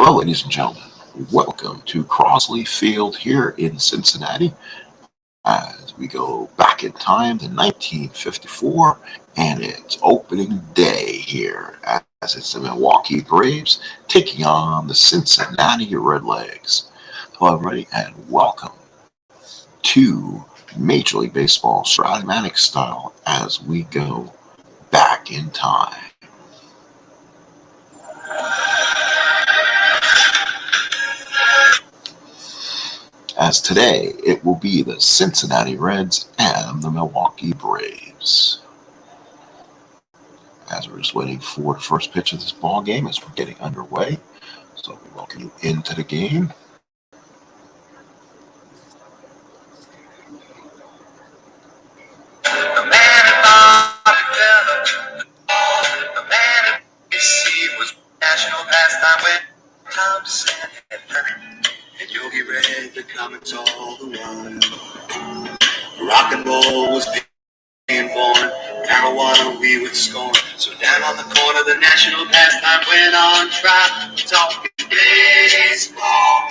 Hello, ladies and gentlemen. Welcome to Crosley Field here in Cincinnati as we go back in time to 1954, and it's opening day here as it's the Milwaukee Braves taking on the Cincinnati Redlegs. Hello, everybody, and welcome to Major League Baseball Stratomatic style as we go back in time. As today it will be the Cincinnati Reds and the Milwaukee Braves. As we're just waiting for the first pitch of this ball game as we're getting underway. So we welcome you into the game. National pastime with Thompson and Ernie, and Yogi read the comics all the while. Rock and roll was being born, marijuana we would scorn. So down on the corner, the national pastime went on trial, talking baseball.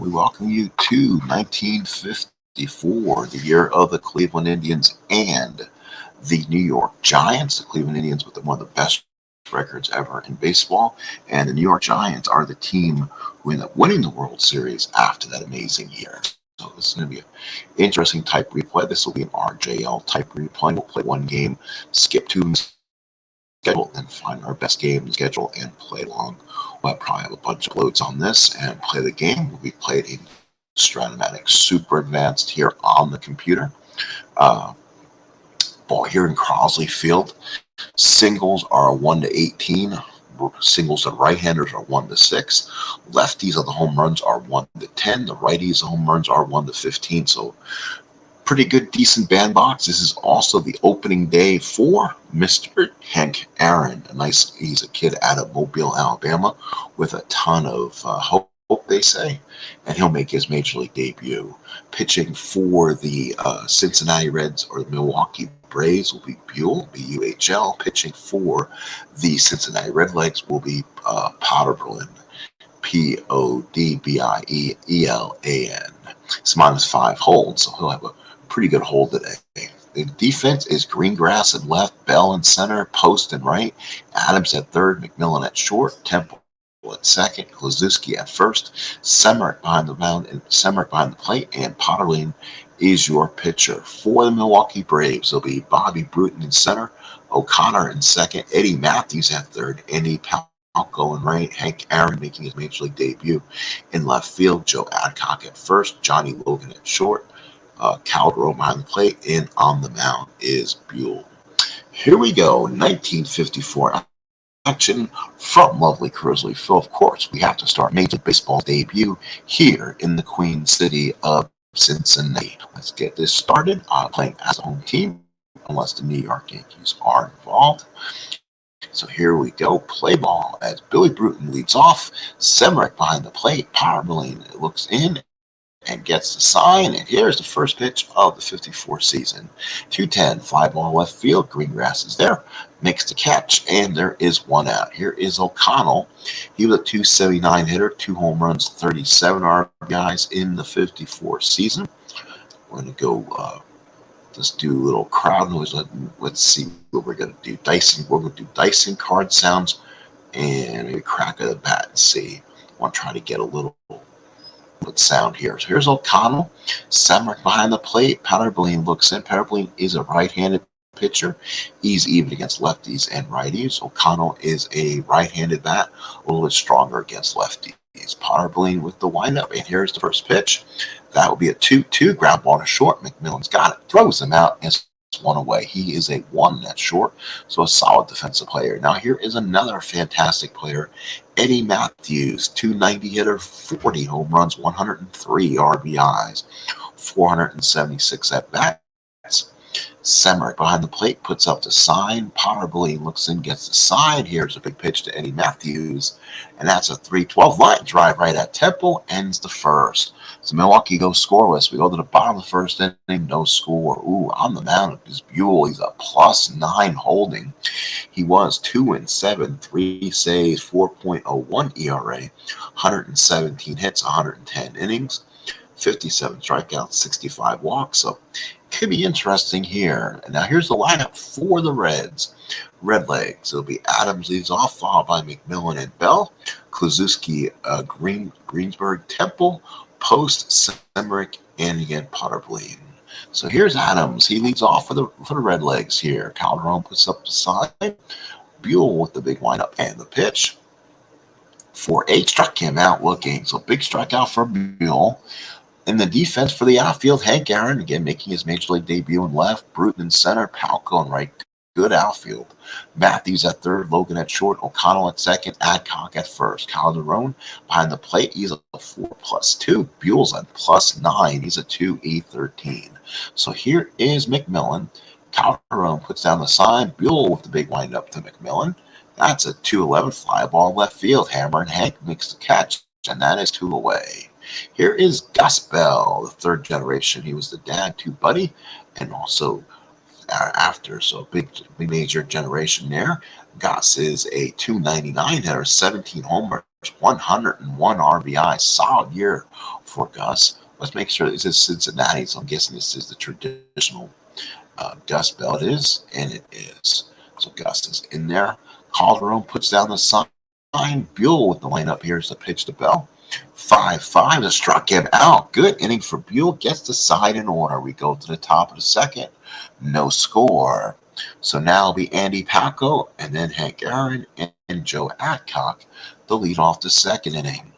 We welcome you to 1954, the year of the Cleveland Indians and the New York Giants. The Cleveland Indians with one of the best records ever in baseball, and the New York Giants are the team who ended up winning the World Series after that amazing year. So this is going to be an interesting type replay. This will be an RJL type replay. We'll play one game, skip two schedule, and find our best game in the schedule and play along. We'll probably have a bunch of loads on this and play the game. Will be played in Stratomatic Super Advanced here on the computer. Ball here in Crosley Field. Singles are 1 to 18. Singles to right-handers are 1 to 6. Lefties of the home runs are 1 to 10. The righties of home runs are 1 to 15. So pretty good, decent bandbox. This is also the opening day for Mr. Hank Aaron. He's a kid out of Mobile, Alabama, with a ton of hope, they say, and he'll make his major league debut. Pitching for the Cincinnati Reds or the Milwaukee Braves will be Buell, B-U-H-L. Pitching for the Cincinnati Redlegs will be Potterberlin, P-O-D-B-I-E-E-L-A-N. It's -5 hold, so he'll have a pretty good hold today. The defense is Greengrass at left, Bell in center, Post in right, Adams at third, Mcmillan at short, Temple at second, Klazuski at first, Semerick behind the mound, and Semerick behind the plate, and Potterlin is your pitcher. For the Milwaukee Braves, there'll be Bobby Bruton in center, O'Connor in second, Eddie Matthews at third, Andy Palco in right, Hank Aaron making his major league debut in left field, Joe Adcock at first, Johnny Logan at short, Caldwell behind the plate, and on the mound is Buell. Here we go, 1954. Action from lovely Crosley Field. Of course, we have to start Major Baseball's debut here in the Queen City of Cincinnati. Let's get this started. Playing as a home team, unless the New York Yankees are involved. So here we go. Play ball as Billy Bruton leads off. Semerick behind the plate. Potterberlin looks in and gets the sign, and here's the first pitch of the 54 season. 2-10, fly ball left field. Greengrass is there, makes the catch, and there is one out. Here is O'Connell. He was a .279 hitter, 2 home runs, 37 RBIs in the 54 season. We're going to go just do a little crowd noise. Let's see what we're going to do. We're going to do dicing card sounds and maybe crack of the bat and see. I want to try to get a little sound here. So here's O'Connell. Semerick behind the plate. Potterberlin looks in. Potterberlin is a right-handed pitcher. He's even against lefties and righties. O'Connell is a right-handed bat, a little bit stronger against lefties. Potterberlin with the windup, and here's the first pitch. That will be a 2-2. Ground ball to short. Mcmillan's got it. Throws him out, and it's one away. He is a 1 at short, so a solid defensive player. Now here is another fantastic player, Eddie Matthews, .290 hitter, 40 home runs, 103 RBIs, 476 at bats. Semerick behind the plate puts up the sign. Potterly looks in, gets the side. Here's a big pitch to Eddie Matthews, and that's a 3-12 line drive right at Temple. Ends the first. So Milwaukee goes scoreless. We go to the bottom of the first inning, no score. Ooh, on the mound is Buell. He's a +9 holding. He was 2-7, 3 saves, 4.01 ERA, 117 hits, 110 innings, 57 strikeouts, 65 walks. So could be interesting here. Now here's the lineup for the Reds. Redlegs. It'll be Adams leads off, followed by Mcmillan and Bell. Kluszewski, Greensburg, Temple, Post, Semerick, and again Potterly. So here's Adams. He leads off for the Redlegs here. Calderon puts up the side. Buell with the big windup and the pitch. 4-8 struck him out looking. So big strikeout for Buell. In the defense for the outfield, Hank Aaron, again making his major league debut in left, Bruton in center, Palco in right. Good outfield. Matthews at third, Logan at short, O'Connell at second, Adcock at first. Calderon behind the plate, he's a 4+2. Buell's at +9, he's a 2E13. So here is Mcmillan. Calderon puts down the sign. Buell with the big windup to Mcmillan. That's a 2-11 fly ball left field. Hammer and Hank makes the catch, and that is 2 away. Here is Gus Bell, the third generation. He was the dad to Buddy, and also after, so big major generation there. Gus is a 299 hitter, 17 homers, 101 RBI. Solid year for Gus. Let's make sure this is Cincinnati, so I'm guessing this is the traditional Gus Bell. It is, and it is. So Gus is in there. Calderon puts down the sign. Buell with the lineup. Here's the pitch to Bell. 5-5 to struck him out. Good inning for Buell. Gets the side in order. We go to the top of the second. No score. So now it'll be Andy Palco and then Hank Aaron and Joe Adcock to lead off the second inning.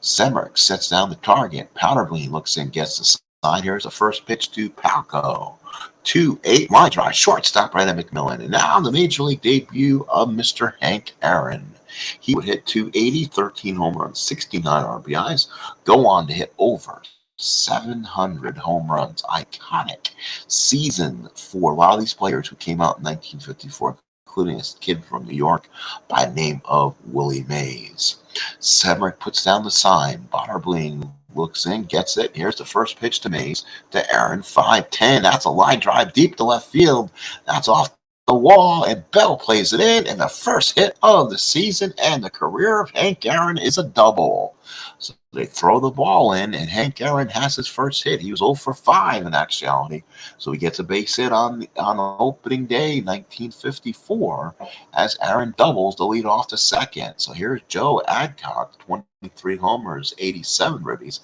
Semerick sets down the target. Powderbleen looks in, gets the side. Here's the first pitch to Palco. 2-8 line drive, shortstop right at Mcmillan. And now the major league debut of Mr. Hank Aaron. He would hit 280, 13 home runs, 69 RBIs, go on to hit over 700 home runs. Iconic season for a lot of these players who came out in 1954, including a kid from New York by the name of Willie Mays. Semerick puts down the sign. Potterly looks in, gets it. Here's the first pitch to Mays, to Aaron. 5-10. That's a line drive deep to left field. That's off the wall, and Bell plays it in, and the first hit of the season and the career of Hank Aaron is a double. So they throw the ball in, and Hank Aaron has his first hit. He was 0 for 5 in actuality. So he gets a base hit on opening day, 1954, as Aaron doubles to lead off the second. So here's Joe Adcock, 23 homers, 87 ribbies,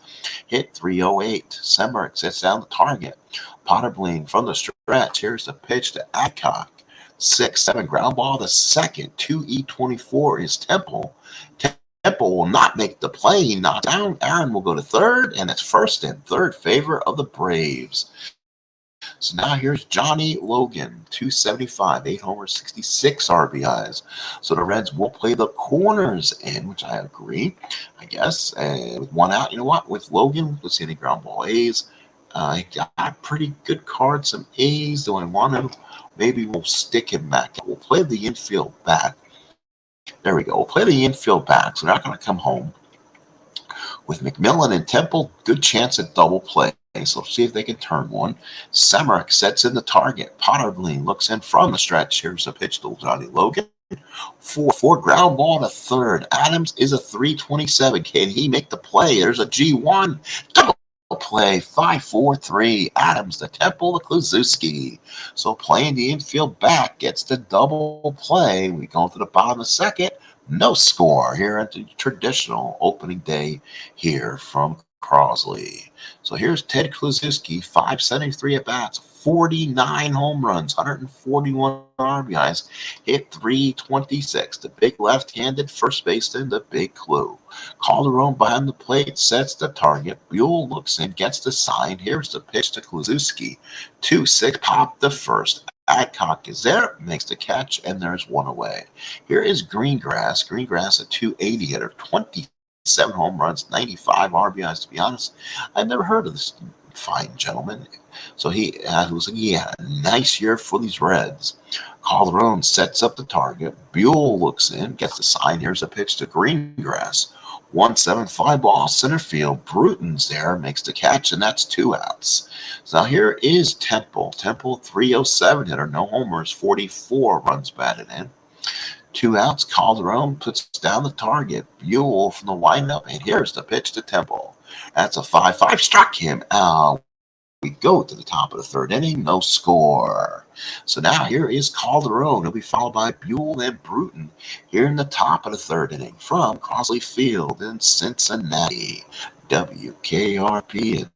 hit 308. Semerick sets down the target. Potterly from the stretch. Here's the pitch to Adcock. 6-7 ground ball. The second, 2E24 is Temple. Temple will not make the play. He knocks down. Aaron will go to third, and it's first and third favor of the Braves. So now here's Johnny Logan, 275, 8 homers, 66 RBIs. So the Reds will play the corners in, which I agree, I guess. With one out, you know what? With Logan, let's see any ground ball A's. He got pretty good cards, some A's. Do I want him? Maybe we'll stick him back. We'll play the infield back. There we go. We'll play the infield back. So they're not going to come home. With Mcmillan and Temple, good chance at double play. So let's see if they can turn one. Semerick sets in the target. Potterly looks in from the stretch. Here's a pitch to Johnny Logan. 4-4 ground ball to third. Adams is a 327. Can he make the play? There's a G1. Double play. 5-4-3. Adams to Temple to Kluszewski. So playing the infield back gets the double play. We go to the bottom of the second. No score here at the traditional opening day here from Crosley. So here's Ted Kluszewski, 573 at bats, 49 home runs, 141 RBIs, hit 326. The big left-handed first baseman, the big clue. Calderon behind the plate sets the target. Buell looks in, gets the sign. Here's the pitch to Kluszewski. 2-6, pop the first. Adcock is there, makes the catch, and there's one away. Here is Greengrass. Greengrass, a 280 hitter, 27 home runs, 95 RBIs. To be honest, I've never heard of this fine gentleman. So he looks like he had a nice year for these Reds. Calderon sets up the target. Buell looks in, gets the sign. Here's a pitch to Greengrass. 1-7 ball center field. Bruton's there, makes the catch, and that's 2 outs. So now here is Temple. Temple 307 hitter, no homers, 44 runs batted in. 2 outs. Calderon puts down the target. Buell from the windup, and here's the pitch to Temple. That's a 5-5. Struck him out. We go to the top of the 3rd inning, no score. So now here is Calderon. He'll be followed by Buell and Bruton here in the top of the 3rd inning from Crosley Field in Cincinnati. WKRP in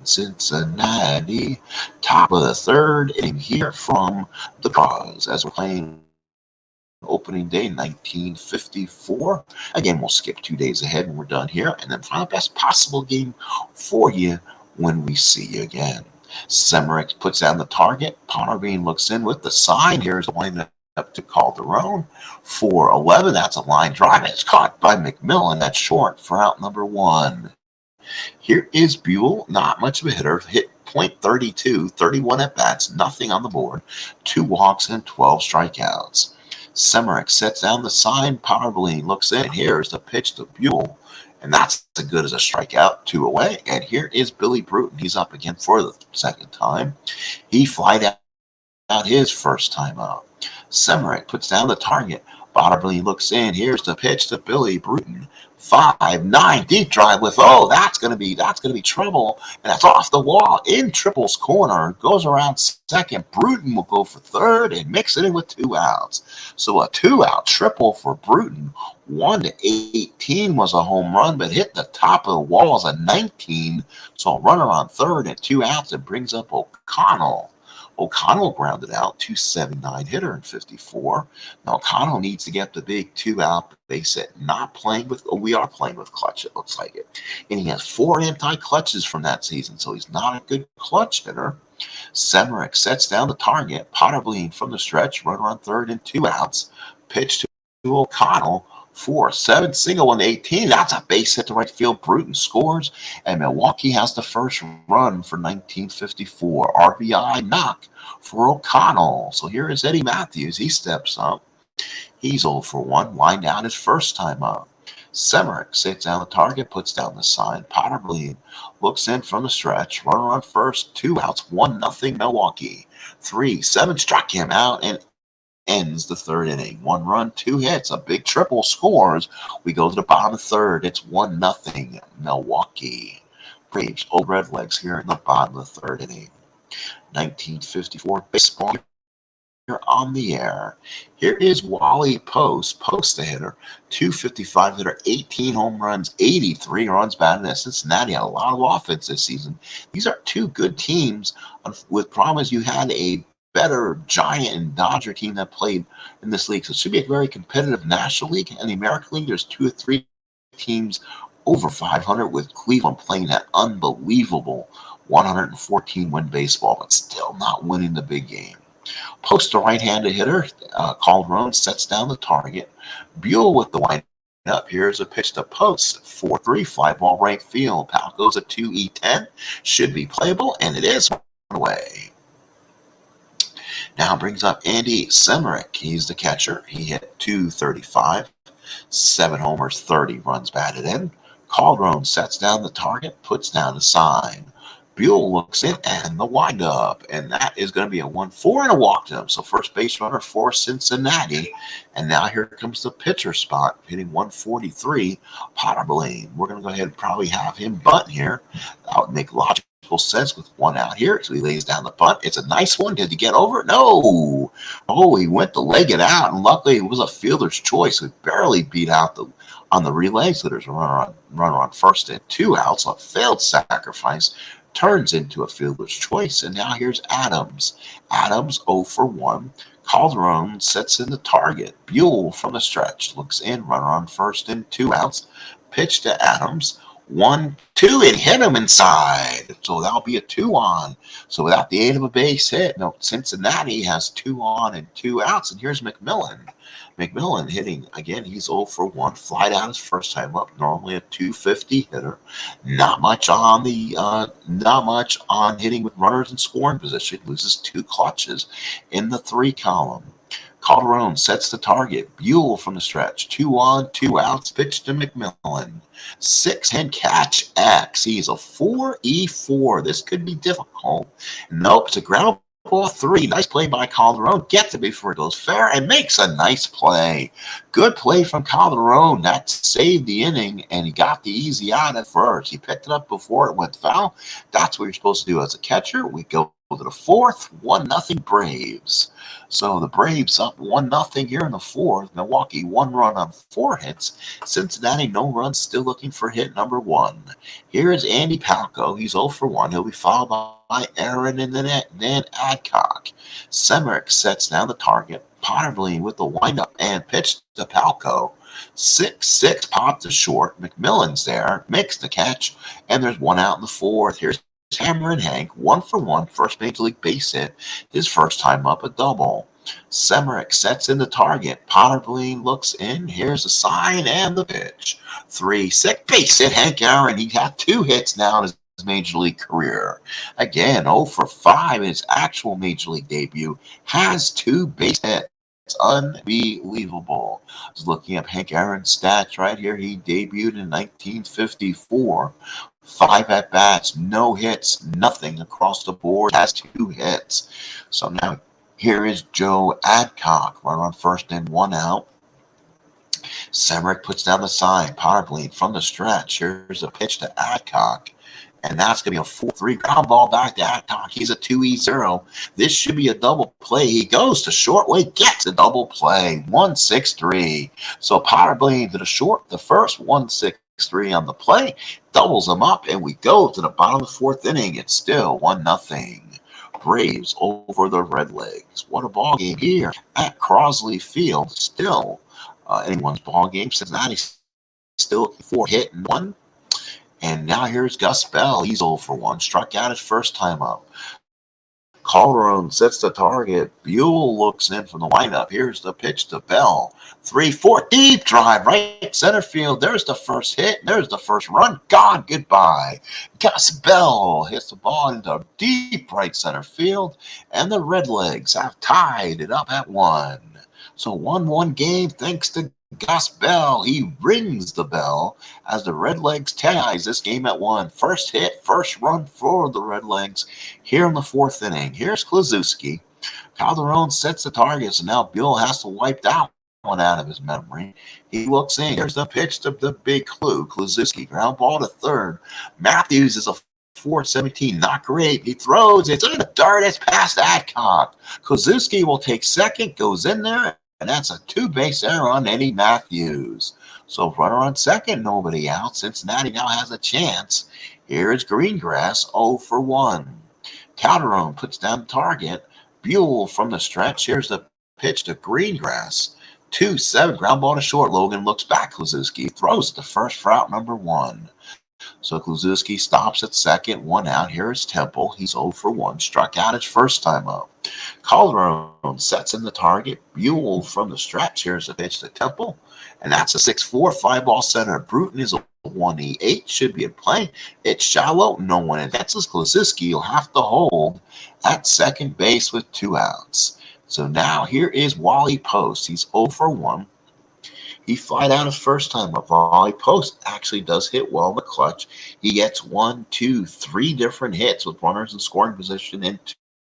Cincinnati. Top of the 3rd inning here from the Cause as we're playing opening day 1954. Again, we'll skip 2 days ahead when we're done here, and then find the best possible game for you when we see you again. Semerick puts down the target. Potterbean looks in with the sign. Here's the wind up to Calderon. 4-11. That's a line drive. It's caught by Mcmillan. That's short for out number 1. Here is Buell. Not much of a hitter. Hit .32. 31 at bats. Nothing on the board. 2 walks and 12 strikeouts. Semerick sets down the sign. Potterbean looks in. Here's the pitch to Buell. And that's as good as a strikeout, 2 away. And here is Billy Bruton. He's up again for the 2nd time. He flied out his first time out. Semerick puts down the target. Potterbean looks in. Here's the pitch to Billy Bruton. 5-9 deep drive with that's gonna be trouble, and that's off the wall in Triple's corner. Goes around 2nd. Bruton will go for 3rd and mix it in with 2 outs. So a 2-out triple for Bruton. 1-18 was a home run, but hit the top of the wall as a 19. So a runner on 3rd and 2 outs. It brings up O'Connell. O'Connell grounded out, 279 hitter in 54. Now O'Connell needs to get the big 2-out base hit. We are playing with clutch, it looks like it. And he has 4 anti-clutches from that season, so he's not a good clutch hitter. Semerick sets down the target. Potterbean from the stretch, runner on 3rd and 2 outs. Pitch to O'Connell. 4-7 single 1-18. That's a base hit to right field. Bruton scores, and Milwaukee has the first run for 1954. RBI knock for O'Connell. So here is Eddie Matthews. He steps up. He's 0 for 1. Wind down his first time up. Semerick sits down the target, puts down the sign. Potterbean looks in from the stretch. Runner on first. 2 outs. 1-0 Milwaukee. 3-7 struck him out and ends the 3rd inning. 1 run, 2 hits, a big triple scores. We go to the bottom of the 3rd. It's 1-0 Milwaukee. Braves old Redlegs here in the bottom of the 3rd inning. 1954 baseball here on the air. Here is Wally Post. Post the hitter, 255 hitter, 18 home runs, 83 runs batted in. Cincinnati had a lot of offense this season. These are 2 good teams. With problems, you had a better Giant and Dodger team that played in this league. So it should be a very competitive National League. And the American League, there's 2 or 3 teams over 500, with Cleveland playing that unbelievable 114-win baseball, but still not winning the big game. Post, a right-handed hitter. Calderon sets down the target. Buell with the wind up. Here's a pitch to Post. 4-3, fly ball right field. Pal goes at 2-10. Should be playable, and it is away. Now brings up Andy Semerick. He's the catcher. He hit .235, 7 homers, 30 runs batted in. Calderon sets down the target, puts down the sign. Buell looks in and the windup, and that is going to be a 1-4 and a walk to him. So first base runner for Cincinnati. And now here comes the pitcher spot, hitting 143, Potterbean. We're going to go ahead and probably have him bunt here. That would make logical sense with 1 out here. So he lays down the bunt. It's a nice one. Did he get over it? No. Oh, he went to leg it out, and luckily it was a fielder's choice. We barely beat out on the relay. So there's a runner on first and 2 outs. A failed sacrifice turns into a fielder's choice. And now here's Adams. Adams 0 for 1. Calderon sets in the target. Buell from the stretch looks in, runner on first and 2 outs. Pitch to Adams. 1-2, and hit him inside. So that'll be a 2-on. So without the aid of a base hit, no, Cincinnati has 2 on and 2 outs. And here's Mcmillan. Mcmillan hitting again. He's 0 for 1. Flied out his first time up. Normally a 250 hitter. Not much on hitting with runners in scoring position. Loses 2 clutches in the 3 column. Calderon sets the target. Buell from the stretch. 2 on, 2 outs. Pitch to Mcmillan. 6-hand catch X. He's a 4-E4. This could be difficult. Nope, it's a ground ball 3. Nice play by Calderon. Gets it before it goes fair and makes a nice play. Good play from Calderon. That saved the inning, and he got the easy out at first. He picked it up before it went foul. That's what you're supposed to do as a catcher. We go to the 4th, 1-0 Braves. So the Braves up 1-0 here in the 4th. Milwaukee 1 run on 4 hits. Cincinnati no runs, still looking for hit number 1. Here is Andy Palco. He's 0 for 1. He'll be followed by Aaron and then Adcock. Semerick sets down the target. Potterly with the windup and pitch to Palco. 6-6 popped to short. Mcmillan's there, makes the catch, and there's 1 out in the 4th. Here's Hammer and Hank, 1 for 1, first major league base hit, his first time up, a double. Semerick sets in the target. Potterly looks in. Here's the sign and the pitch. 3-6 base hit. Hank Aaron. He got 2 hits now in his major league career. Again, 0 for 5 in his actual major league debut. Has 2 base hits. It's unbelievable. I was looking up Hank Aaron's stats right here. He debuted in 1954. 5 at-bats, no hits, nothing across the board, has 2 hits. So now here is Joe Adcock, runner on first and 1 out. Semerick puts down the sign. Potterly from the stretch. Here's a pitch to Adcock. And that's going to be a 4-3 ground ball back to Adcock. He's a 2-E-0. This should be a double play. He goes to short way, gets a double play. 1-6-3. So Potterly to the short, the first 1-6-3 on the play, doubles them up, and we go to the bottom of the 4th inning. It's still 1-0. Braves over the Redlegs. What a ball game here at Crosley Field. Still anyone's ball game. Cincinnati still looking for hit and 1. And now here's Gus Bell. He's 0 for 1. Struck out his first time up. Calderon sets the target. Buell looks in from the windup. Here's the pitch to Bell. 3-4 deep drive right center field. There's the first hit. There's the first run. Gone. Goodbye. Gus Bell hits the ball into deep right center field. And the Redlegs have tied it up at 1. So 1-1 game thanks to Gus Bell. He rings the bell as the Redlegs ties this game at 1. First hit, first run for the Redlegs here in the 4th inning. Here's Kluszewski. Calderon sets the target, so now Buell has to wipe that one out of his memory. He looks in. Here's the pitch to the big clue. Kluszewski, ground ball to 3rd. Matthews is a 4-17, not great. He throws. It's in the dirt. It's past Adcock. Kluszewski will take 2nd, goes in there, and that's a 2-base error on Eddie Matthews. So runner on 2nd, nobody out. Cincinnati now has a chance. Here is Greengrass, 0 for 1. Calderon puts down the target. Buell from the stretch. Here's the pitch to Greengrass. 2-7, ground ball to short. Logan looks back. Kluszewski throws it to first for out number 1. So Kluszewski stops at 2nd, 1 out. Here is Temple. He's 0 for 1. Struck out his first time up. Calderon sets in the target. Buell from the stretch. Here's a pitch to Temple. And that's a 6-4, 5-ball center. Bruton is a 1-E-8. Should be in play. It's shallow. No one advances. Kluszewski will have to hold at 2nd base with 2 outs. So now here is Wally Post. He's 0 for 1. He flied out his first time up. Wally Post actually does hit well in the clutch. He gets 1, 2, 3 different hits with runners in scoring position and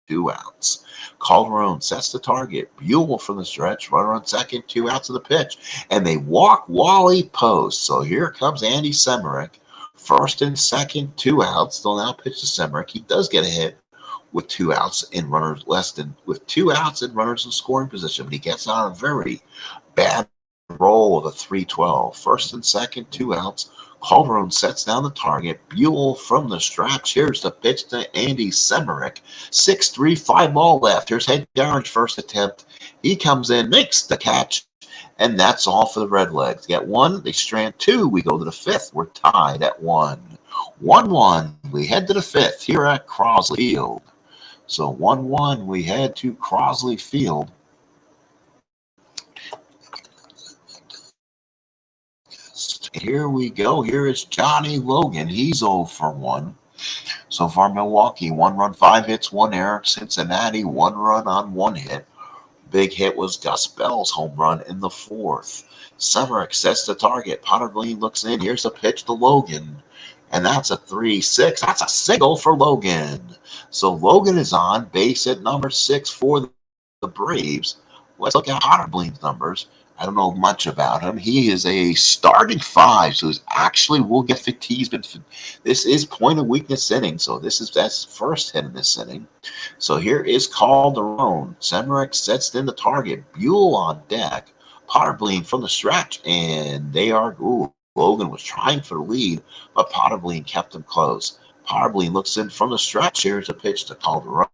2 outs. Calderon sets the target. Buell from the stretch. Runner on 2nd, 2 outs of the pitch. And they walk Wally Post. So here comes Andy Semerick. 1st and 2nd, 2 outs. They'll now pitch to Semerick. He does get a hit with 2 outs in runners with 2 outs and runners in scoring position. But he gets on a very bad roll of a 3-12. 1st and 2nd, 2 outs. Calderon sets down the target. Buell from the stretch. Here's the pitch to Andy Semerick. 6-3, 5-ball left. Here's Hank Aaron's first attempt. He comes in, makes the catch, And that's all for the Redlegs. Get one, they strand two. We go to the fifth. We're tied at 1. 1-1. We head to the fifth here at Crosley Field. So 1-1. We head to Crosley Field. Here we go. Here is Johnny Logan. He's 0 for 1. So far, Milwaukee, 1 run, 5 hits, 1 error. Cincinnati, 1 run on 1 hit. Big hit was Gus Bell's home run in the 4th. Semerick sets the target. Potterville looks in. Here's the pitch to Logan. And that's a 3-6. That's a single for Logan. So Logan is on base at number 6 for the Braves. Let's look at Potterville's numbers. I don't know much about him. He is a starting 5, so he's actually will get fatigued. This is point of weakness inning, so that's first hit in this inning. So here is Calderon. Semerick sets in the target. Buell on deck. Potterville from the stretch, and they are. Logan was trying for the lead, but Potterville kept him close. Potterville looks in from the stretch. Here's a pitch to Calderon.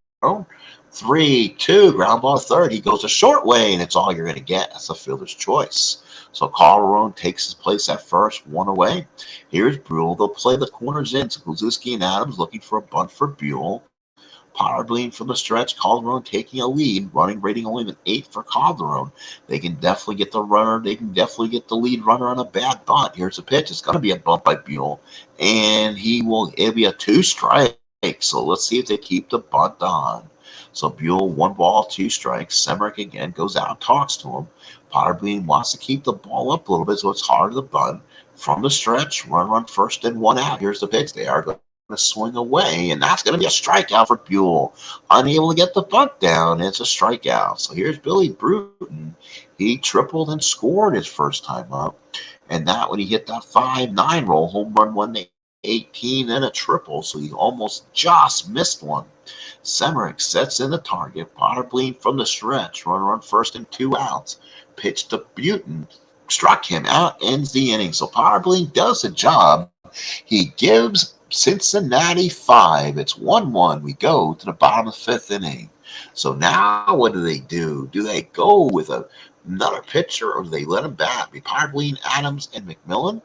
3-2, ground ball to third. He goes a short way, and it's all you're going to get. That's a fielder's choice. So Calderon takes his place at first, 1 away. Here's Buell. They'll play the corners in. So Kluszewski and Adams looking for a bunt for Buell. Potterville from the stretch. Calderon taking a lead. Running rating only an 8 for Calderon. They can definitely get the runner. They can definitely get the lead runner on a bad bunt. Here's a pitch. It's going to be a bunt by Buell, and it'll be a 2-strike. So let's see if they keep the bunt on. So Buell, 1 ball, 2 strikes. Semerick again goes out and talks to him. Potterville wants to keep the ball up a little bit, so it's hard to bunt. From the stretch, run first and 1 out. Here's the pitch. They are going to swing away, and that's going to be a strikeout for Buell. Unable to get the bunt down, it's a strikeout. So here's Billy Bruton. He tripled and scored his first time up, and that when he hit that 5-9 roll, home run 118 and a triple, so he almost just missed one. Semerick sets in the target. Potterville from the stretch. Run first and 2 outs. Pitch to Bruton. Struck him out. Ends the inning. So Potterville does the job. He gives Cincinnati 5. It's 1-1. We go to the bottom of the 5th inning. So now what do? Do they go with another pitcher, or do they let him bat? Potterville, Adams, and Mcmillan.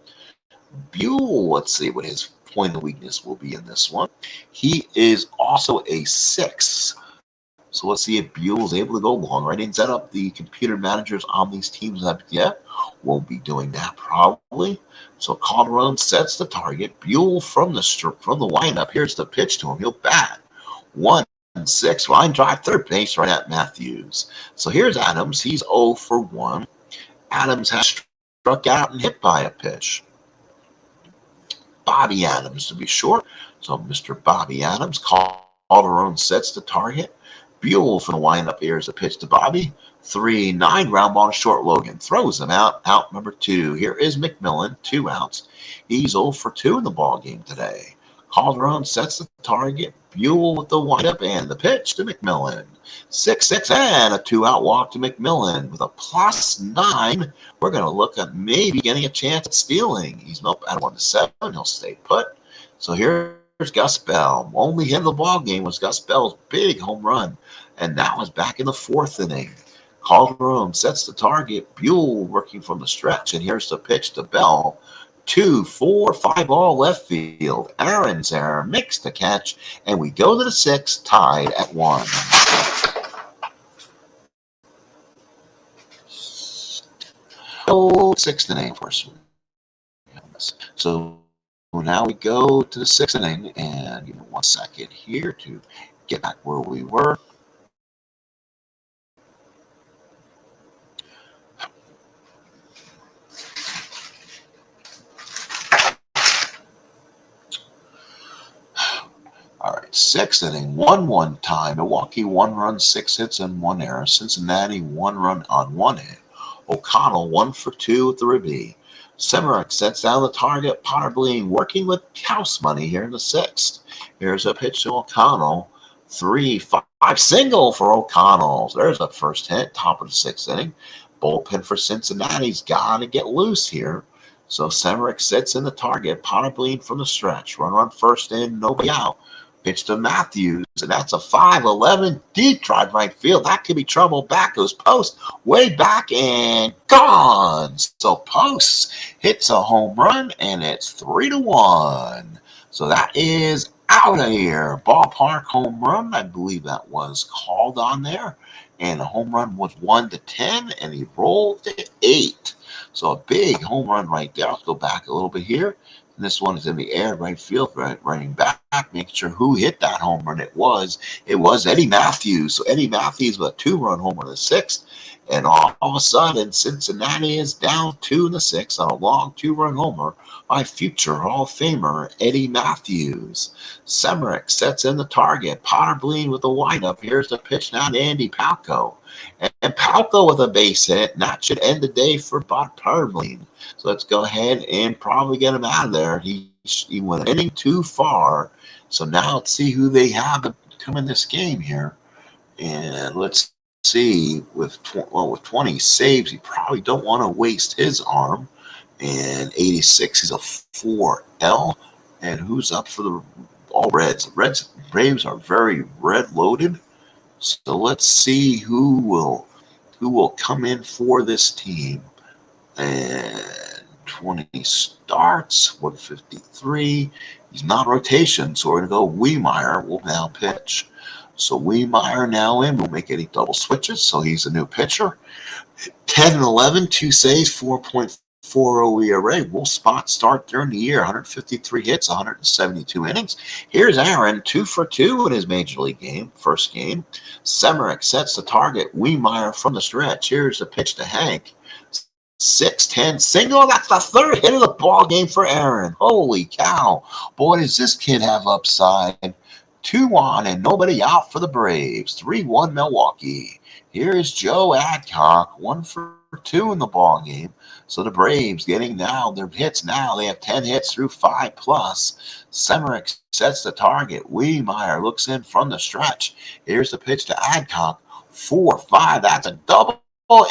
Buell, let's see what his point of weakness will be in this one. He is also a 6. So let's see if Buell is able to go long. Right, didn't set up the computer managers on these teams up yet. Won't be doing that probably. So Calderon sets the target. Buell from the windup. Here's the pitch to him. He'll bat. 1-6. Line drive, third base, right at Matthews. So here's Adams. He's 0 for 1. Adams has struck out and hit by a pitch. Bobby Adams, to be short. So Mr. Bobby Adams. Calderon sets the target. Buell from the windup. Here's a pitch to Bobby. 3-9, ground ball to short. Logan throws him out. Out number 2. Here is Mcmillan, 2 outs. He's 0 for 2 in the ball game today. Calderon sets the target. Buell with the windup and the pitch to Mcmillan. 6-6 and a 2-out walk to Mcmillan with a +9. We're going to look at maybe getting a chance at stealing. He's up at 1-7. He'll stay put. So here's Gus Bell. Only hit of the ball game was Gus Bell's big home run, and that was back in the 4th inning. Calderon sets the target. Buell working from the stretch, and here's the pitch to Bell. 2-4-5 ball left field. Aaron's error makes the catch, and we go to the 6th, tied at 1. Oh, 6th inning for us. So now we go to the 6th inning, and give me 1 second here to get back where we were. All right, 6th inning, 1-1 tie. Milwaukee 1 run, 6 hits, and 1 error. Cincinnati 1 run on 1 hit. O'Connell 1 for 2 with the ribby. Semerick sets down the target. Potterville working with house money here in the 6th. Here's a pitch to O'Connell. 3-5 single for O'Connell. There's the first hit, top of the 6th inning. Bullpen for Cincinnati's got to get loose here. So Semerick sets in the target. Potterville from the stretch. Run first in, nobody out. Pitch to Matthews, and that's a 5-11 deep drive right field. That could be trouble. Back goes Post, way back and gone. So Post hits a home run, and it's 3-1. So that is out of here. Ballpark home run, I believe that was called on there. And the home run was 1-10, and he rolled to 8. So a big home run right there. Let's go back a little bit here. And this one is in the air, right field, running back, making sure who hit that home run. It was Eddie Matthews. So Eddie Matthews with a 2-run home run in the 6th. And all of a sudden, Cincinnati is down 2 in the 6th on a long 2-run homer by future Hall of Famer Eddie Matthews. Semerick sets in the target. Potterbleen with the windup. Here's the pitch now to Andy Palco. And Palco with a base hit. And that should end the day for Potterbleen. So let's go ahead and probably get him out of there. He went an inning too far. So now let's see who they have to come in this game here. And let's see, with 20 saves, you probably don't want to waste his arm. And 86 is a 4L. And who's up for the all Reds? The Braves are very red loaded. So let's see who will come in for this team. And 20 starts, 153. He's not rotation, so we're going to go Wiemeyer. Will now pitch. So Wiemeyer now in. We'll make any double switches, so he's a new pitcher. 10-11, 2 saves, 4.40 ERA. Will spot start during the year. 153 hits, 172 innings. Here's Aaron, 2 for 2 in his major league game, first game. Semerick sets the target. Wiemeyer from the stretch. Here's the pitch to Hank. 6-10 single. That's the third hit of the ball game for Aaron. Holy cow. Boy, does this kid have upside. 2 on and nobody out for the Braves. 3-1 Milwaukee. Here is Joe Adcock, 1 for 2 in the ball game. So the Braves getting now their hits now. They have 10 hits through 5 plus. Semerick sets the target. Wiemeyer looks in from the stretch. Here's the pitch to Adcock. 4-5. That's a double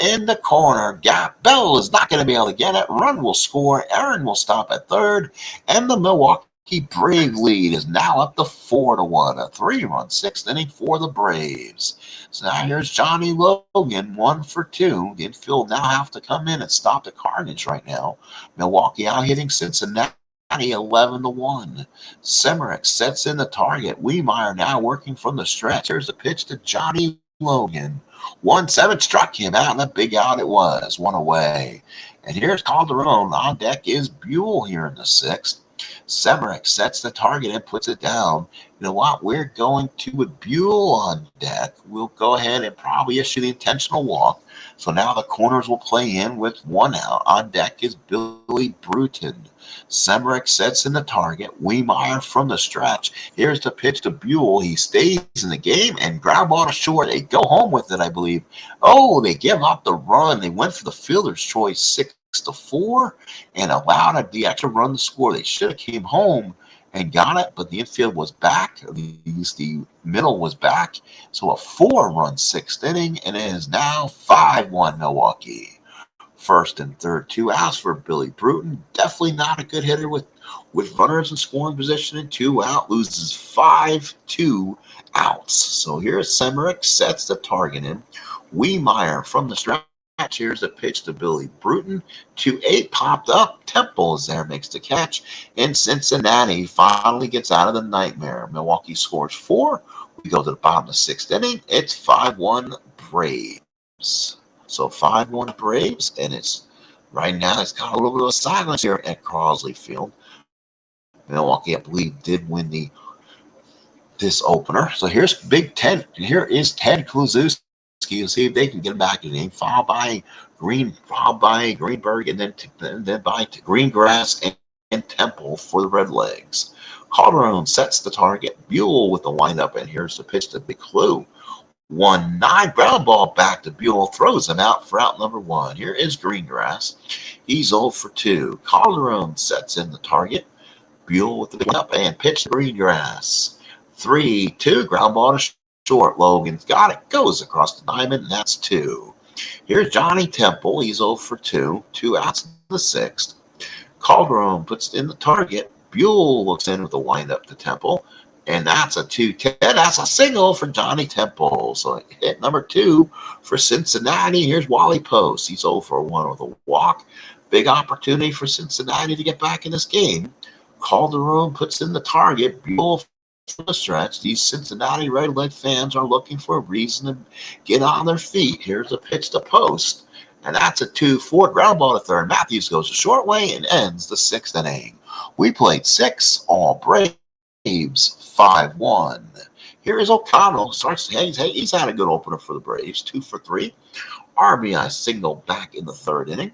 in the corner. Gus Bell is not going to be able to get it. Run will score. Aaron will stop at third. And the Milwaukee Brave lead is now up to 4-1. A 3-run 6th inning for the Braves. So now here's Johnny Logan, 1 for 2. The infield now have to come in and stop the carnage right now. Milwaukee out hitting Cincinnati 11-1. Semerick sets in the target. Wiemeyer now working from the stretch. Here's the pitch to Johnny Logan. 1-7 struck him out, and a big out it was. 1 away. And here's Calderon. On deck is Buell here in the 6th. Semerick sets the target and puts it down. You know what? We're going to, with Buell on deck, we'll go ahead and probably issue the intentional walk. So now the corners will play in with 1 out. On deck is Billy Bruton. Semerick sets in the target. Wiemeyer from the stretch. Here's the pitch to Buell. He stays in the game and ground ball to short. They go home with it, I believe. Oh, they give up the run. They went for the fielder's choice 6-4 and allowed the extra run to score. They should have came home and got it, but the infield was back. At least the middle was back. So a 4-run 6th inning, and it is now 5-1 Milwaukee. First and third, 2 outs for Billy Bruton. Definitely not a good hitter with runners in scoring position and 2 out. Loses 5-2 outs. So here's Semerick sets the target in. Wiemeyer from the stretch. Here's a pitch to Billy Bruton. 2-8 popped up. Temple is there, makes the catch. And Cincinnati finally gets out of the nightmare. Milwaukee scores 4. We go to the bottom of the 6th inning. It's 5-1 Braves. So 5-1 Braves, and it's right now it's got a little bit of silence here at Crosley Field. Milwaukee, I believe, did win this opener. So here's Big Ted. Here is Ted Kluszewski. You'll see if they can get him back in the game. Followed by Greenberg, and then by Greengrass and Temple for the Redlegs. Calderon sets the target. Buell with the windup, and here's the pitch to Big Clue. 1-9 ground ball back to Buell, throws him out for out number 1. Here is Greengrass. He's 0 for 2. Calderon sets in the target. Buell with the windup and pitch to Greengrass. 3-2 ground ball to short. Logan's got it. Goes across the diamond, and that's 2. Here's Johnny Temple. He's 0 for 2. 2 outs in the 6th. Calderon puts in the target. Buell looks in with a windup to Temple. And that's a 2-10. That's a single for Johnny Temple. So hit number 2 for Cincinnati. Here's Wally Post. He's 0 for 1 with a walk. Big opportunity for Cincinnati to get back in this game. Calderon puts in the target. Buell from the stretch. These Cincinnati Redlegs fans are looking for a reason to get on their feet. Here's a pitch to Post. And that's a 2-4 ground ball to third. Matthews goes a short way and ends the 6th inning. We played 6 all Braves 5-1. Here is O'Connell. He's had a good opener for the Braves. 2 for 3. RBI single back in the 3rd inning.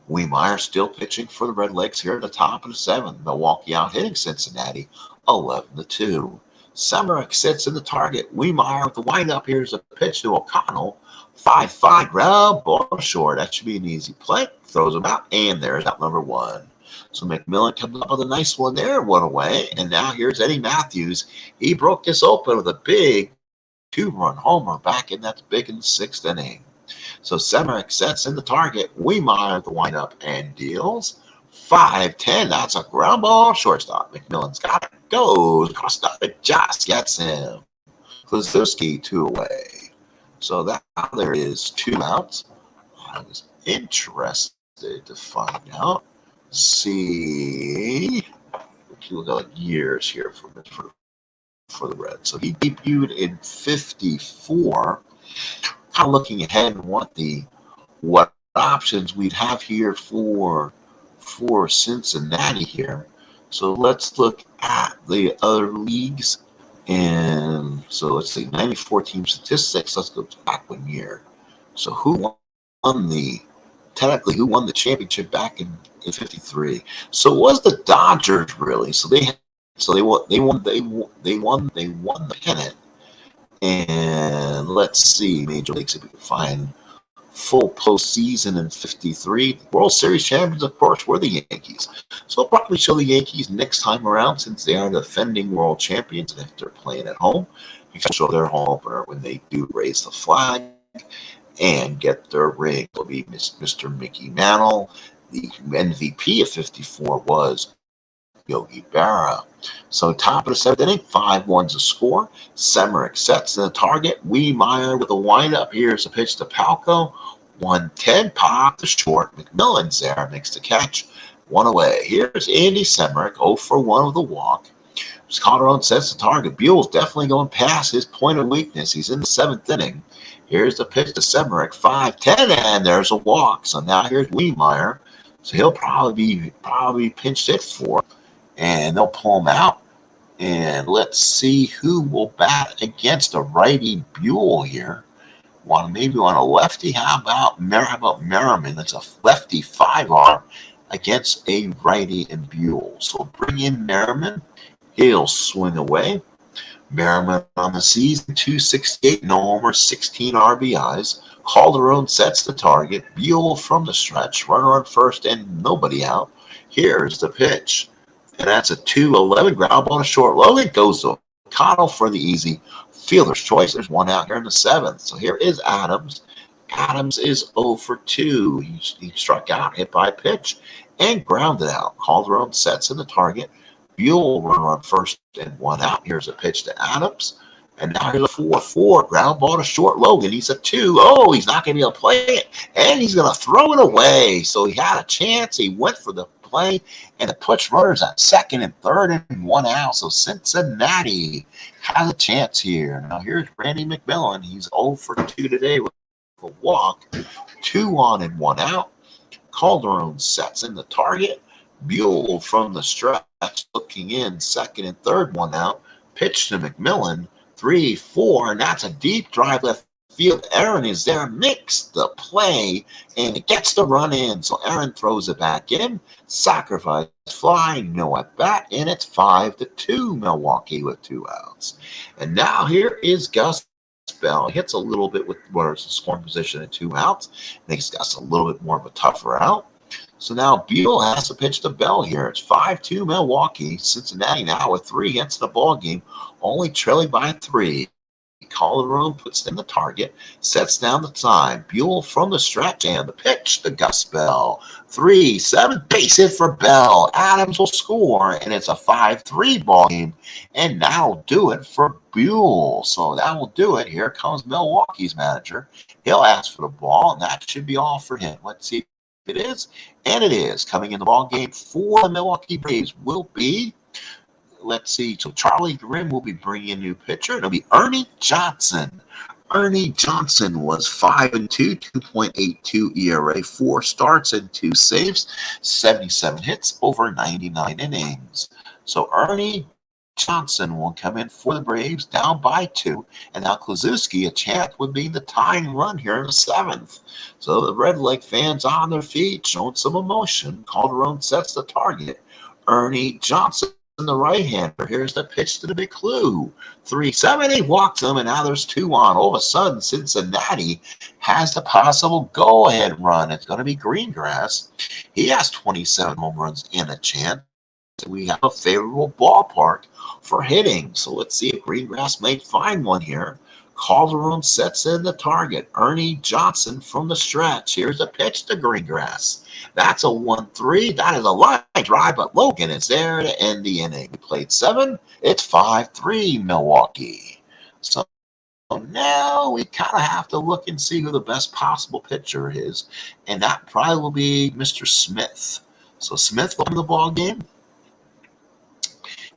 Wiemeyer still pitching for the Redlegs here at the top of the 7th. Milwaukee out hitting Cincinnati 11-2. Semerick sits in the target. Wiemeyer with the windup. Here's a pitch to O'Connell. 5-5 ground ball short. That should be an easy play. Throws him out, and there's out number 1. So Mcmillan comes up with a nice one there, 1 away. And now here's Eddie Matthews. He broke this open with a big 2-run homer back in that big in the 6th inning. So Semerick sets in the target. Wiemeyer the windup and deals. 5-10. That's a ground ball shortstop. Mcmillan's got it. Goes across the just gets him. Kluszewski 2 away. So that there is 2 outs. I was interested to find out. See, look at like years here for the Reds. So he debuted in 54. Kind of looking ahead and what options we'd have here for Cincinnati here. So let's look at the other leagues. And so let's see, 94 team statistics. Let's go back 1 year. So who won the championship back in 53? So it was the Dodgers really. So they won the pennant. And let's see, Major Leagues, if we can find full postseason in 53. World Series champions, of course, were the Yankees. So I'll probably show the Yankees next time around since they are defending world champions. And if they're playing at home, we can show their home opener when they do raise the flag and get their ring. It'll be Mr. Mickey Mantle. The MVP of 54 was Yogi Berra. So top of the 7th inning, 5-1's the score. Semerick sets the target. Wiemeyer with a windup. Here's a pitch to Palco. 1-10, pop to short. Mcmillan's there, makes the catch. 1 away. Here's Andy Semerick, 0 for 1 with a walk. Calderon sets the target. Buell's definitely going past his point of weakness. He's in the 7th inning. Here's the pitch to Semerick, 5-10, and there's a walk. So now here's Wiemeyer. So he'll probably pinch hit for, and they'll pull him out. And let's see who will bat against a righty Buell here. Maybe on a lefty. How about Merriman? That's a lefty 5R against a righty and Buell. So bring in Merriman. He'll swing away. Merriman on the season, 268, no homers, 16 RBIs. Calderon sets the target. Buell from the stretch. Runner on first and nobody out. Here's the pitch. And that's a 2-11 ground ball to short. Logan goes to O'Connell for the easy fielder's choice. There's 1 out here in the 7th. So here is Adams. Adams is 0 for 2. He struck out, hit by pitch, and grounded out. Calderon sets in the target. Buell runner on first and 1 out. Here's a pitch to Adams. And now here's a 4-4 ground ball to short. Logan, he's a 2. Oh, he's not going to be able to play it. And he's going to throw it away. So he had a chance. He went for the play, and it puts runners at 2nd and 3rd and 1 out. So Cincinnati has a chance here. Now here's Randy Mcmillan. He's 0 for 2 today with a walk. 2 on and 1 out. Calderon sets in the target. Buell from the stretch looking in 2nd and 3rd, 1 out. Pitch to Mcmillan. 3-4, and that's a deep drive left field. Aaron is there, makes the play, and it gets the run in. So Aaron throws it back in. Sacrifice fly, no at bat, and it's 5-2 Milwaukee with 2 outs. And now here is Gus Bell. He hits a little bit with runners in scoring position at 2 outs. Makes Gus a little bit more of a tougher out. So now Buell has to pitch to Bell here. It's 5-2 Milwaukee. Cincinnati now with 3 hits in the ball game, only trailing by 3. Calderon puts in the target, sets down the time. Buell from the stretch and the pitch to Gus Bell. 3-7, base hit for Bell. Adams will score, and it's a 5-3 ball game. And that'll do it for Buell. So that will do it. Here comes Milwaukee's manager. He'll ask for the ball, and that should be all for him. Let's see if it is. And it is. Coming in the ball game for the Milwaukee Braves will be, let's see, so Charlie Grimm will be bringing a new pitcher. It'll be Ernie Johnson. Ernie Johnson was 5-2, 2.82 ERA, 4 starts and 2 saves, 77 hits over 99 innings. So Ernie Johnson will come in for the Braves, down by 2. And now Kluszewski, a chance would be the tying run here in the 7th. So the Redleg fans on their feet, showing some emotion. Calderon sets the target. Ernie Johnson, the right-hander. Here's the pitch to the big clue. 3-7, he walks him, and now there's 2 on. All of a sudden, Cincinnati has the possible go-ahead run. It's going to be Greengrass. He has 27 home runs in a chance. We have a favorable ballpark for hitting. So let's see if Greengrass may find one here. Calderon sets in the target. Ernie Johnson from the stretch. Here's a pitch to Greengrass. That's a 1-3. That is a line drive, but Logan is there to end the inning. We played 7. It's 5-3 Milwaukee. So now we kind of have to look and see who the best possible pitcher is, and that probably will be Mr. Smith. So Smith will win the ball game.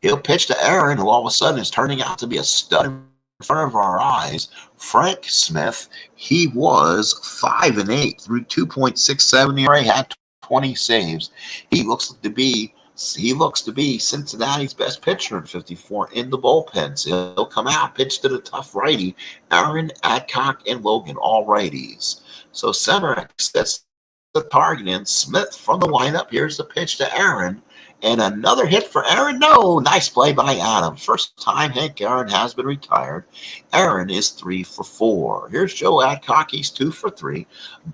He'll pitch to Aaron, who all of a sudden is turning out to be a stud in front of our eyes. Frank Smith, he was 5-8 through 2.67 ERA, had 20 saves. He looks to be Cincinnati's best pitcher in 54 in the bullpen. So he'll come out, pitch to the tough righty, Aaron, Adcock, and Logan, all righties. So Semerick sets the target in. Smith from the lineup. Here's the pitch to Aaron. And another hit for Aaron. No, nice play by Adam. First time Hank Aaron has been retired. Aaron is 3 for 4. Here's Joe Adcock. He's 2 for 3.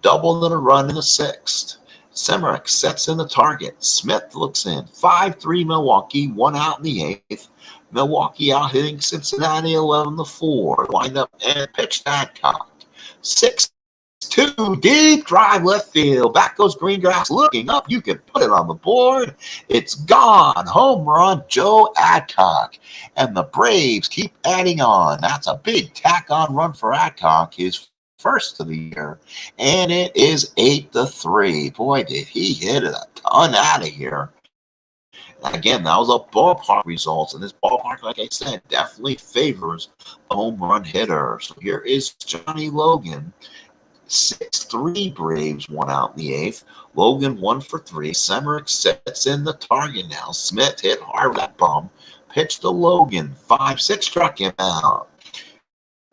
Double and a run in the 6th. Semerick sets in the target. Smith looks in. 5-3 Milwaukee. 1 out in the 8th. Milwaukee out hitting Cincinnati 11-4. Wind up and pitch to Adcock. 6-2 deep drive left field. Back goes Greengrass looking up. You can put it on the board. It's gone. Home run, Joe Adcock. And the Braves keep adding on. That's a big tack-on run for Adcock, his first of the year. And it is 8-3. Boy, did he hit it a ton out of here. Again, that was a ballpark results, and this ballpark, like I said, definitely favors the home run hitter. So here is Johnny Logan. 6-3 Braves, 1 out in the 8th. Logan 1 for 3. Semerick sets in the target now. Smith hit hard with that bomb. Pitch to Logan. 5-6 struck him out.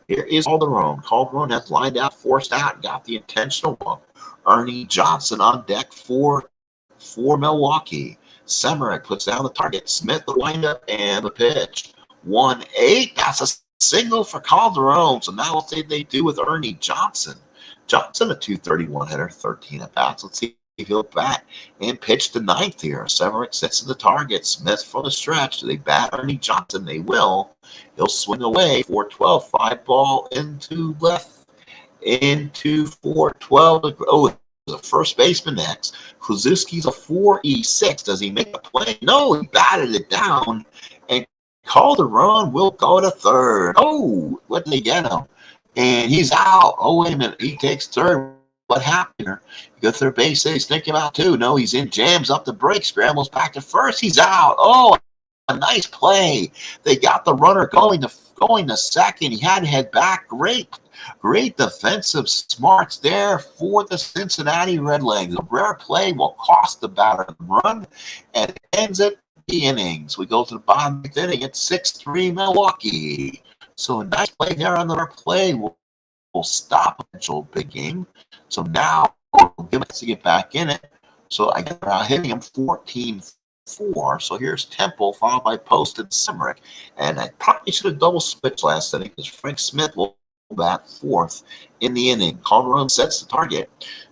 Here is Calderon. Calderon has lined out, forced out, got the intentional one. Ernie Johnson on deck for Milwaukee. Semerick puts down the target. Smith the windup and the pitch. 1-8. That's a single for Calderon. So now let's see what they do with Ernie Johnson. Johnson, a 231 hitter, 13 at bats. Let's see if he'll bat and pitch to 9th here. Semerick sets to the target. Smith from the stretch. Do they bat Ernie Johnson? They will. He'll swing away. 4-12. 5 ball into left. Into 4-12. Oh, the first baseman next. Kluszewski's a 4-6. Does he make a play? No, he batted it down. And Calderon will go to 3rd. Oh, what did they get him? And he's out. Oh, wait a minute. He takes 3rd. What happened here? You go through base, he's thinking about 2. No, he's in, jams up the break, scrambles back to 1st. He's out. Oh, a nice play. They got the runner going to 2nd. He had to head back. Great defensive smarts there for the Cincinnati Redlegs. A rare play will cost the batter the run, and it ends it the innings. We go to the bottom of the inning. It's 6-3 Milwaukee. So a nice play there on the play will stop a potential big game. So now we'll give it to get back in it. So I get around hitting him 14-4. So here's Temple followed by Post and Semerick. And I probably should have double switched last inning because Frank Smith will bat 4th in the inning. Calderon sets the target.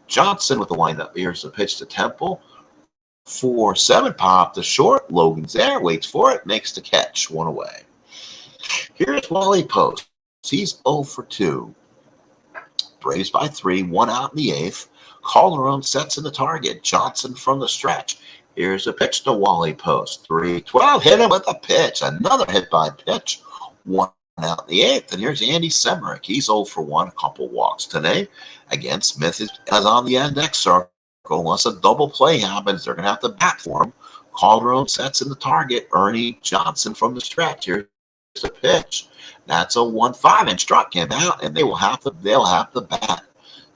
Johnson with the windup. Here's the pitch to Temple. 4-7 pop to short. Logan's there, waits for it, makes the catch. 1 away. Here's Wally Post. He's 0 for 2. Braves by 3, 1 out in the 8th. Calderon sets in the target. Johnson from the stretch. Here's a pitch to Wally Post. 3-12. Hit him with a pitch. Another hit by pitch. 1 out in the 8th. And here's Andy Semerick. He's 0 for 1. A couple walks today. Again, Smith is on the index circle. Unless a double play happens, they're going to have to bat for him. Calderon sets in the target. Ernie Johnson from the stretch. Here's the pitch. That's a 1-5 and struck him out, and they'll have to bat.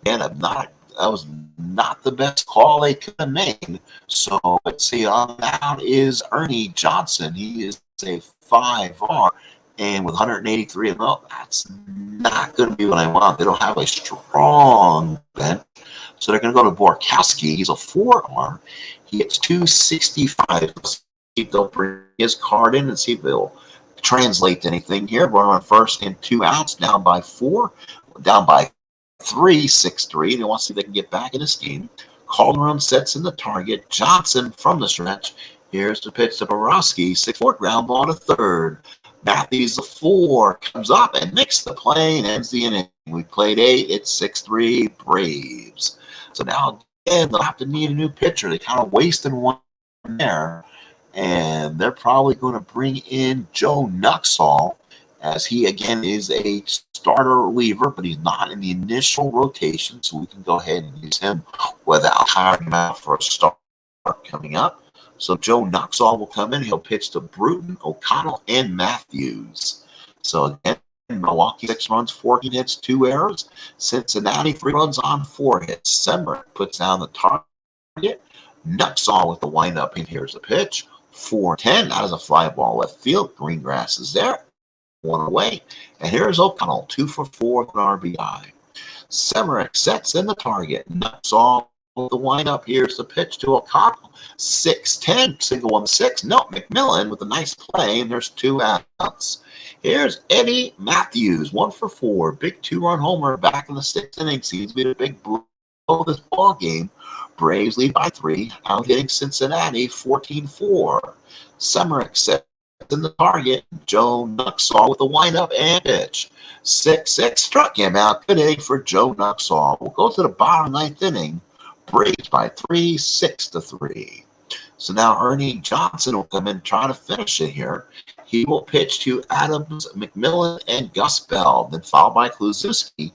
And that was not the best call they could have made. So let's see, on the mound is Ernie Johnson. He is a 5R, and with 183 and up, that's not going to be what I want. They don't have a strong bench, so they're going to go to Borkowski. He's a 4R. He hits 265. Let's see if they'll bring his card in and see if they'll translate to anything here. Runner on first and 2 outs, down by 4, down by 3, 6-3. They want to see if they can get back in this game. Calderon sets in the target. Johnson from the stretch. Here's the pitch to Borowski. 6-4, ground ball to third. Matthews, the 4, comes up and makes the play and ends the inning. We played 8. It's 6-3 Braves. So now again, they'll have to need a new pitcher. They kind of wasted one there. And they're probably going to bring in Joe Noxall, as he, again, is a starter reliever, but he's not in the initial rotation, so we can go ahead and use him without hiring him out for a start coming up. So Joe Noxall will come in. He'll pitch to Bruton, O'Connell, and Matthews. So again, Milwaukee 6 runs, 14 hits, 2 errors. Cincinnati 3 runs on 4 hits. Semerick puts down the target. Noxall with the windup, and here's the pitch. 4-10. That is a fly ball left field. Green grass is there. 1 away. And here's O'Connell, 2 for 4 with an RBI. Semerick sets in the target. Noxall with the windup. Here's the pitch to O'Connell. 6-10. Single 1-6. No, Mcmillan with a nice play, and there's 2 outs. Here's Eddie Matthews, 1 for 4. Big 2-run homer back in the 6th inning. Seems to be the big blow of this ball game. Braves lead by 3, out hitting Cincinnati 14-4. Semerick sets in the target. Joe Noxall with the windup and pitch. 6-6, struck him out. Good inning for Joe Noxall. We'll go to the bottom of the 9th inning. Braves by 3, 6-3. So now Ernie Johnson will come in and try to finish it here. He will pitch to Adams, Mcmillan, and Gus Bell, then followed by Kluszewski,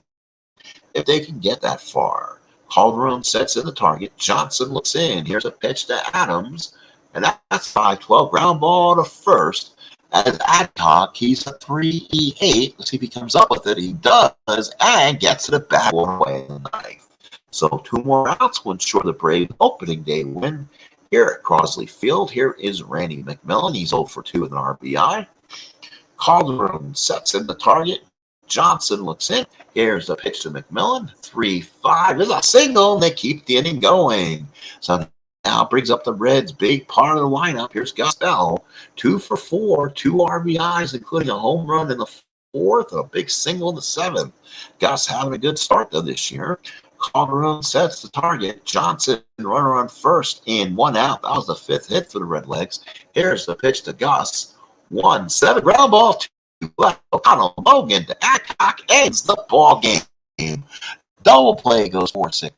if they can get that far. Calderon sets in the target. Johnson looks in. Here's a pitch to Adams. And that's 5-12. Ground ball to first. As Adcock, he's a 3-8. Let's see if he comes up with it. He does. And gets to the bat away in the 9th. So 2 more outs will ensure the Braves opening day win here at Crosley Field. Here is Randy Mcmillan. He's 0 for 2 with an RBI. Calderon sets in the target. Johnson looks in. Here's the pitch to Mcmillan. 3-5. There's a single, and they keep the inning going. So now brings up the Reds' big part of the lineup. Here's Gus Bell. 2 for 4, 2 RBIs, including a home run in the 4th and a big single in the 7th. Gus having a good start though this year. Calderon sets the target. Johnson, runner on first, and 1 out. That was the 5th hit for the Redlegs. Here's the pitch to Gus. 1-7. Ground ball to left. O'Connell, Logan to Adcock, ends the ball game. Double play goes 4-6-3,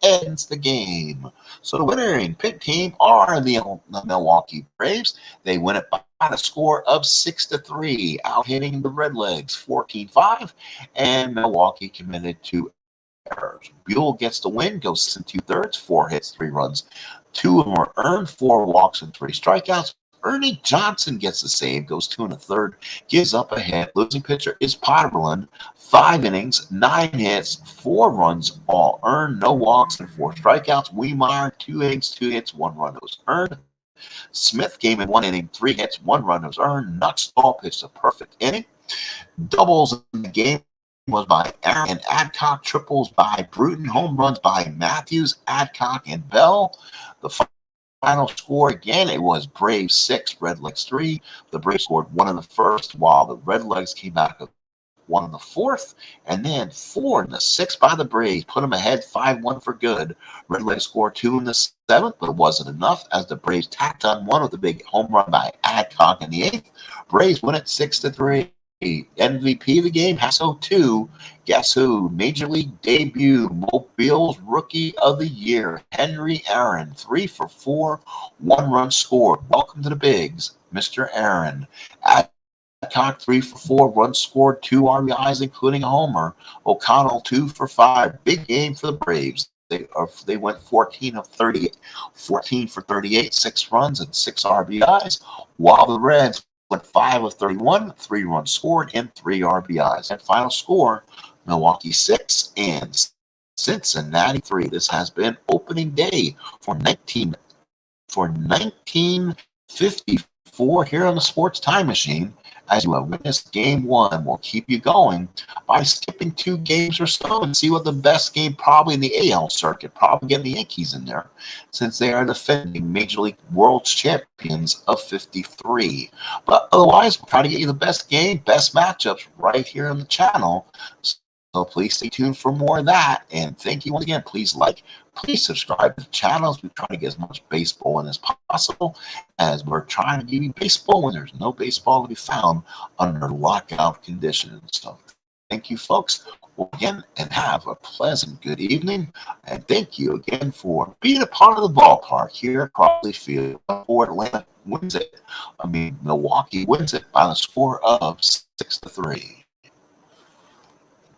ends the game. So the winning pick team are the Milwaukee Braves. They win it by a score of 6-3, out hitting the Redlegs 14-5, and Milwaukee committed 2 errors. Buell gets the win, goes in 2/3, 4 hits, 3 runs. 2 of them were earned, 4 walks, and 3 strikeouts. Ernie Johnson gets the save, goes 2 1/3, gives up a hit. Losing pitcher is Potterland. 5 innings, 9 hits, 4 runs, all earned, no walks, and 4 strikeouts. Weemeyer, 2 innings, 2 hits, 1 run was earned. Smith came in 1 inning, 3 hits, 1 run was earned. Noxall pitched a perfect inning. Doubles in the game was by Aaron and Adcock. Triples by Bruton. Home runs by Matthews, Adcock, and Bell. The final score, again, it was Braves 6, Redlegs 3. The Braves scored 1 in the 1st, while the Redlegs came back with 1 in the 4th, and then 4 in the 6th by the Braves. Put them ahead 5-1 for good. Redlegs scored 2 in the 7th, but it wasn't enough as the Braves tacked on 1 with a big home run by Adcock in the 8th. Braves win it 6-3. MVP of the game, Hasso 2. Guess who? Major League debut, Mobile's Rookie of the Year, Henry Aaron. 3 for 4, 1 run scored. Welcome to the bigs, Mr. Aaron. Adcock 3 for 4, runs scored, 2 RBIs, including a homer. O'Connell 2 for 5. Big game for the Braves. They went 14 of 30, 14 for 38, 6 runs and 6 RBIs, while the Reds went 5 of 31, 3 runs scored and 3 RBIs. And final score, Milwaukee 6 and Cincinnati 3. This has been opening day for 1954 here on the Sports Time Machine. As you have witnessed, Game 1 will keep you going by skipping 2 games or so and see what the best game probably in the AL circuit, probably getting the Yankees in there, since they are defending Major League World Champions of 53. But otherwise, we'll try to get you the best game, best matchups right here on the channel. So please stay tuned for more of that. And thank you once again. Please like, please subscribe to the channel as we try to get as much baseball in as possible, as we're trying to give you baseball when there's no baseball to be found under lockout conditions. So thank you, folks, again, and have a pleasant good evening. And thank you again for being a part of the ballpark here at Crosley Field. Milwaukee wins it by the score of 6-3.